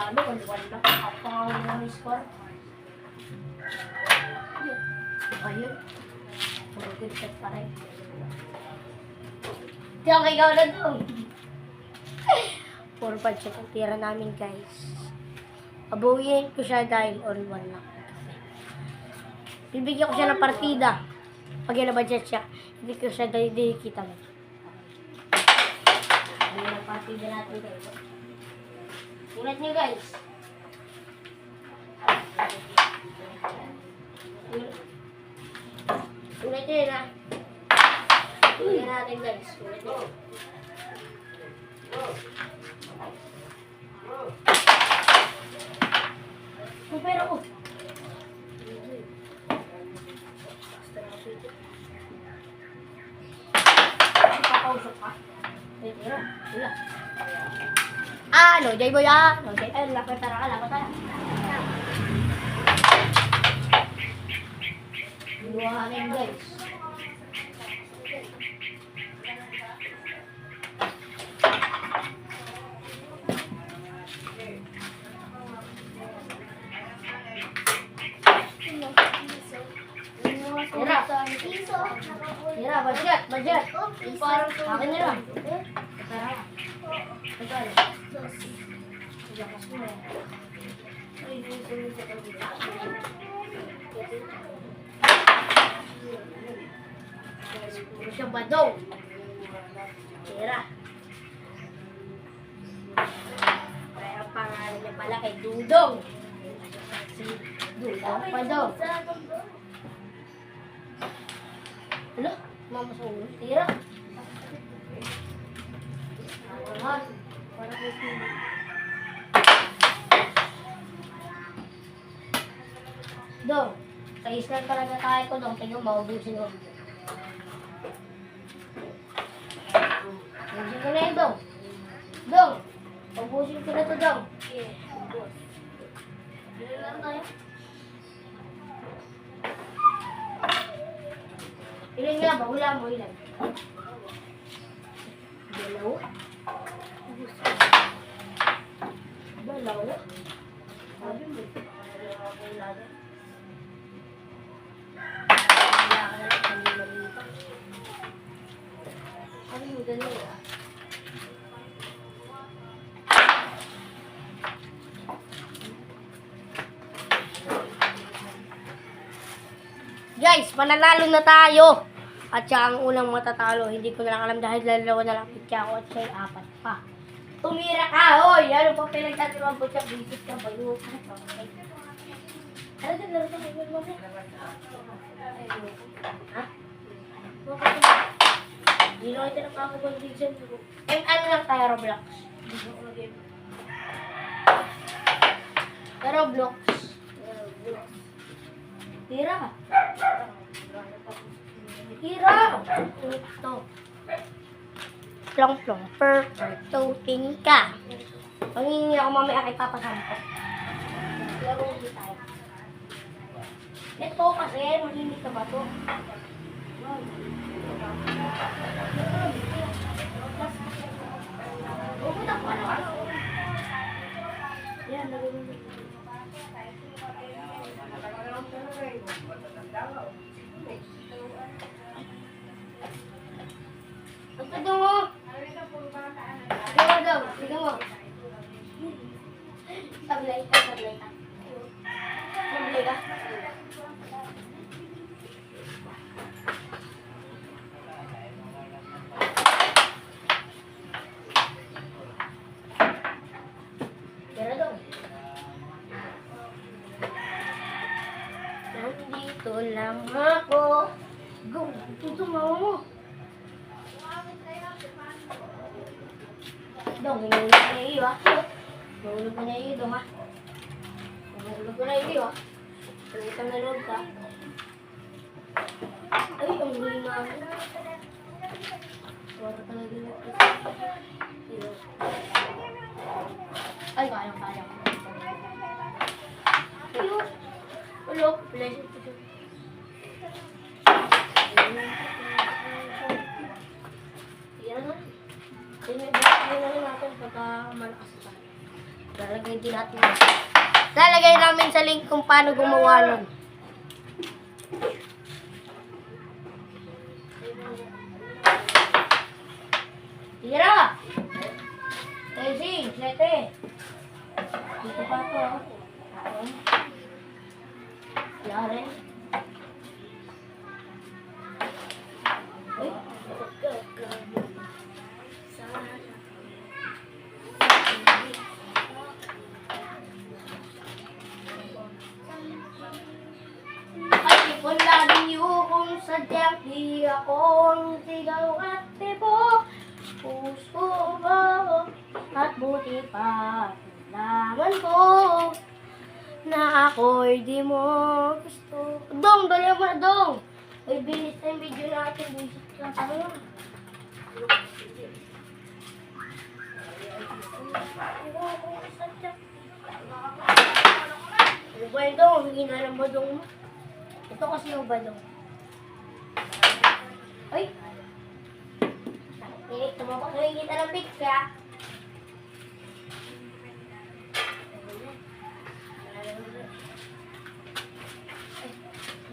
Talo, wala. Ako pangawin na may score. Ayun. Puro good shot pa rin. Diyan kay ikaw na daw. Puro pa shot ang tira namin, guys. Abuyin ko siya dahil all one lang. Bibigyan ko siya ng partida. Pag yan na-budget siya, hindi ko siya dahil kita mo. Ayun ang partida natin, guys. Ulit nyo, guys. Ulit nyo yun, ha? Ulit natin, guys. Ulit nyo. Pero ko. Papausok ka. Pero, wala. Ano, Jay Boy, ah? Okay, ay, lapit tara ka, lapit tara. Luwahanin, guys. Mira, budget. Yung parang akin na lang. Tara. Tara. Puro siya badong. Tira. Kaya ang pangalan niya pala kay Dudong. Si Dudong Badong. Ano? Mama sa ulo. Tira. Para kay Tira. Dong, sa islan talaga tayo ko, Dong. Tingnan mo, maubusin ko. Ubusin ko na yun, Dong. Dong, ubusin ko na ito, Dong. Dito lang tayo. Ilan nga ba? Wala mo, ilan? Dalawa? Dalawa? Sabi mo. Wala ka na lang kami malipat. Sabi mo, dalawa. Guys, mananalo na tayo. At siya ang unang matatalo. Hindi ko na lang alam dahil dalawa na lang pitya ako at siya'y apat pa. Tumira ka, hoy! Ano pa pinagtaturuan po siya? Bisit ka ba yun? Ano din laro sa mga mo? Ha? Hindi na ito nakakabandisyon ko. Ano lang tayo, Roblox? Roblox. Tira ka. Tira! Ito. Plong-plong, toting ka. Pangingin ako mamaya kay Papa Santo. Laro ulit tayo. Ito kasi, mahinig ka ba ito? Pupunta ko ano. Yan, lagay mo. Ang tado mo! Sigaw daw, sigaw mo. Sablay ka. Sablay ka. Tira daw. Nandito lang ako. Go, tuto mama mo. Dong, hinulog ko na iyo, ha? Hinulog ko na iyo, Dong, ha? Hinulog ko na iyo, ha? Palitan na loob ka. Ay, ang huli na ako. Wala talaga na ito. Ay, kaya. Iyo. Hello, pleasure to you. Yan na. Tingnan na rin natin pagka malakas pa. Lalagay din natin. Lalagay namin sa link kung paano gumawa nun. Tira! Tesing, sete. Dito pa ito. Yari. Uy. Kung lagi kung sadyang di akong sigaw at tibo, puso mo at buti pa laman ko na ako'y di mo gusto. Dong, dali mo na, Dong! Ay, bilis na yung video natin. Bisit ka tayo. Ano ba yun, Dong? Hindi na lang ba, Dong? Ito kasi yung balong. Ay! Tumabak na yung kita ng pizza.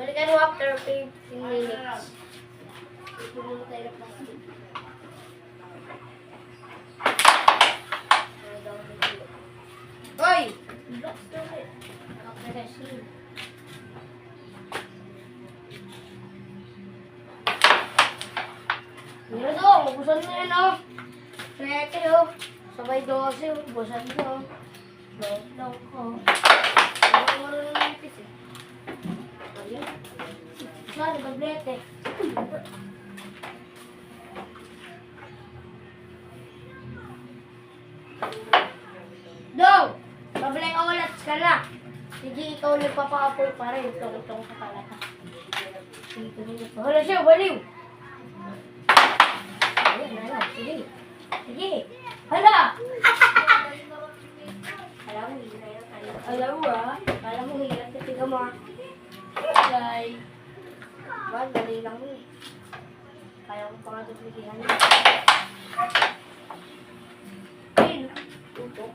Balikan mo after 15 minutes. Pumunta tayo ng plastic. Hoy! Relax na rin. Nakapagkasin. Mira dong, ubusan mo yan oh. Sete oh. Sabay 12 oh. Ubusan mo. Wait lang ko. Hindi mo rin nipis eh. Ayun. Saan, bablete. Dong! Bablay olats ka na. Sige, ikaw nagpapaapoy pa rin. Itong ka talaga. Wala siya, baliw. Sige. Sige. Hala! Alam mo ah. Alam mo hirap na tiga mo ah. Okay. Diba? Dali lang mo eh. Kaya ko pa nga duplikihan niya. Ayun. Tutok.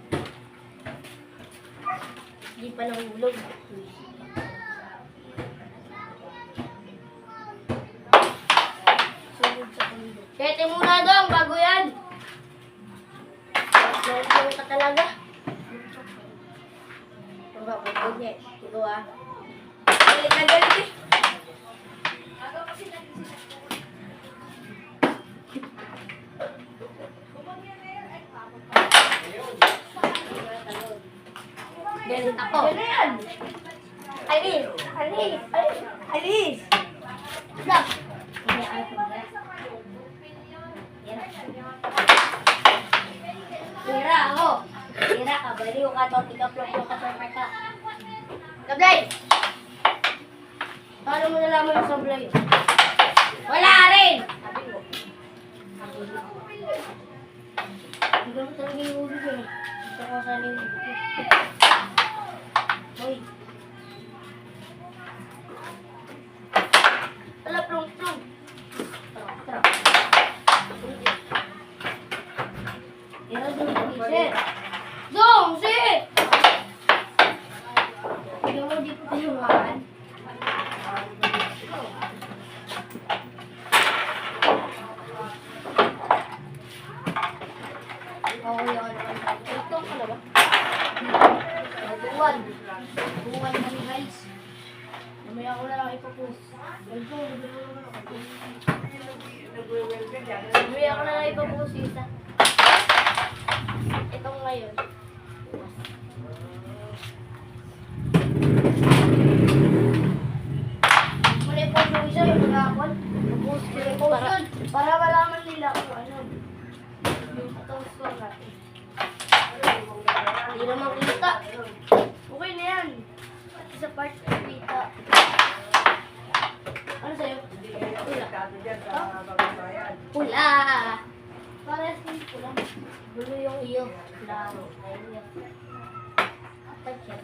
Hindi pa nahulog. Kete muna dong, bago yan. Lalo ka talaga. Ito ba, bago niya. Ito ah. Galit na galit eh. Galit ako. Ganyan. Alis. Alis. Alis. Stop. Hindi ako kumaya. Tira ako. Tira ka. Baliw ka to. Tiga-plok-plok ka sa mata. Sablay! Paano mo nalaman yung sablay? Wala rin! Sabi mo. Hindi mo talaga yung ulo ko eh. Gusto ko sana yung ulo ko. Hoy. Wala, plong-plong. Tara. Tira doon, sit. Dong, sit! Hindi mo di ko tulungan. Ito ka na ba? Buwan kami guys. Mamaya ko na lang ipapost. Mamaya ko na lang ipapost isa. Itong ngayon. Muna ipost yung isa yung magkakon. Ipost ko yung post para malaman nila kung ano. Yung post ko natin. Hindi naman kita. Okay na yan. Isa part ng kita. Ano sa'yo? Pula. Pula. Parehas din pula. Gulo yung iyo. Laro. Ayun yan. Touch yan.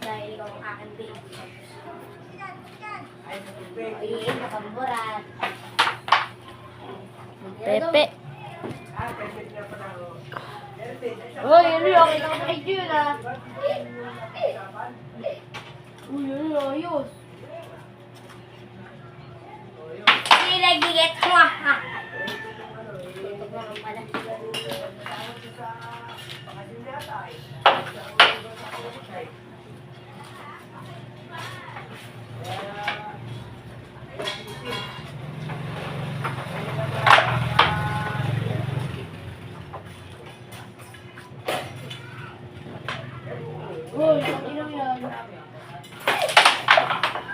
Dahil ikaw ang aking baby. Ay, baby. Ay, nakamburat. Pepe. Ah, pwede na pala ako. Uy, ano yung kita ko kay Jun ah. Uy, ano ayos. Sinagigit mo ha. Tutok naman pala. Uy, ano yan?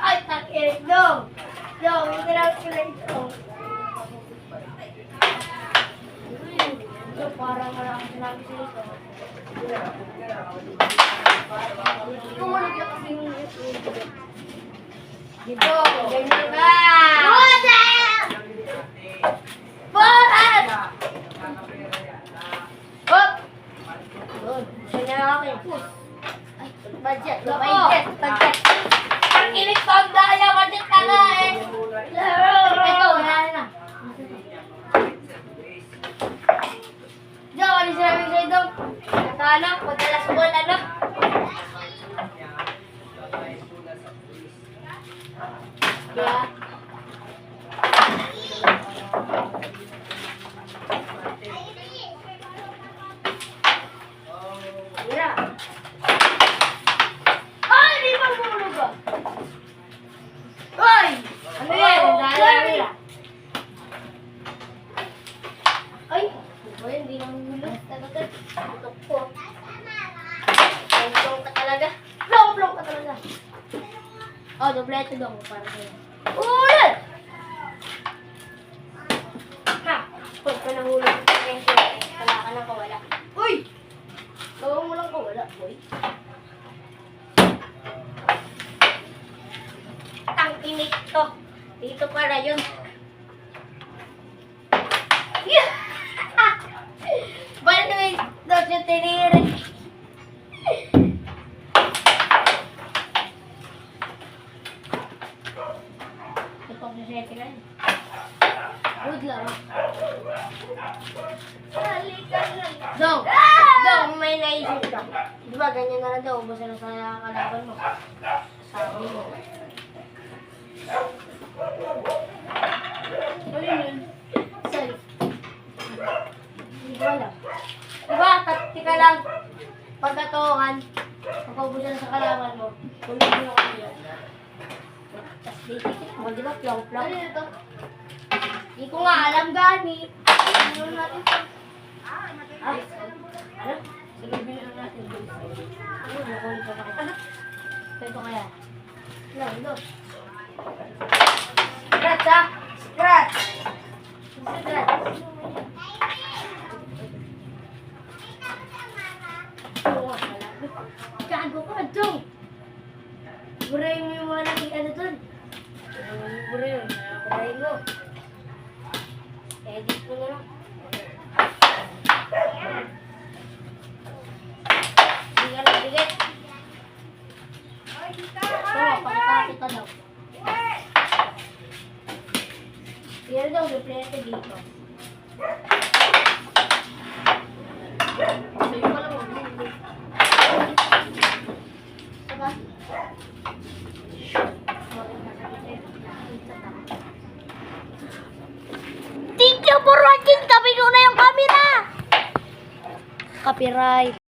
Ay, takit. Dong! Dong, hindi lang sila ito. Ito, parang wala akong sinabi sa ito. Tumulog na kasi yung dito, ganyan ba? Budas! Budas! Hop! Doon, siya na akin. Ay, budget, budget. Ang kilit ko ang daya, budget ka nga eh. Ito, wala na. Diyo, ano sinabi ko sa'yo doon? Nakala, madalas ball, ano? Kaya, Mira. Ay, di ba bulog ka? Ay! Ano yan? Dala, Mira. Ay! Diba yun? Di nang hulog talaga. Tutok ko. Plong ka talaga. Plong ka talaga. Oh, dobleto dong para sa'yo. Ulit! Ha! Pag ka nahulog sa akin, wala ka nang kawala. Uy! Tawag mo lang kawala, boy. Tangkinig to. Dito para yun. Yeah! Balik na yung dos yung tiniri. Ito sa sete ka yun. Good lang. Dong! Dong, may naisip ka. Di ba ganyan na lang daw, basta na sa kalaban mo. Sabi mo. Ano yun? Sorry. Hindi ko alam. Diba, taktika lang. Pagkatokan, pagkaubusan na sa kalaban mo, kunin mo yung kanila. Tapos dikit mo, di ba, plong-plong. Ano yun ito? Di ko nga alam gani. Ano natin ito? Ah, ano? Sige, bilhin natin. Ano, nakulit ko kaya. Ano? Ito kaya. Lang, ito. Congrats, ha? Cut! Gago ka, Dong! Buray mo yung walang ano dun. Buray mo. Edit mo na lang. Sige lang, sige. Oo, pakita daw. Yan daw, replete dito. Sa'yo pala mo. Saka? Thank you for watching. Tabi ko na yung camera. Copyright.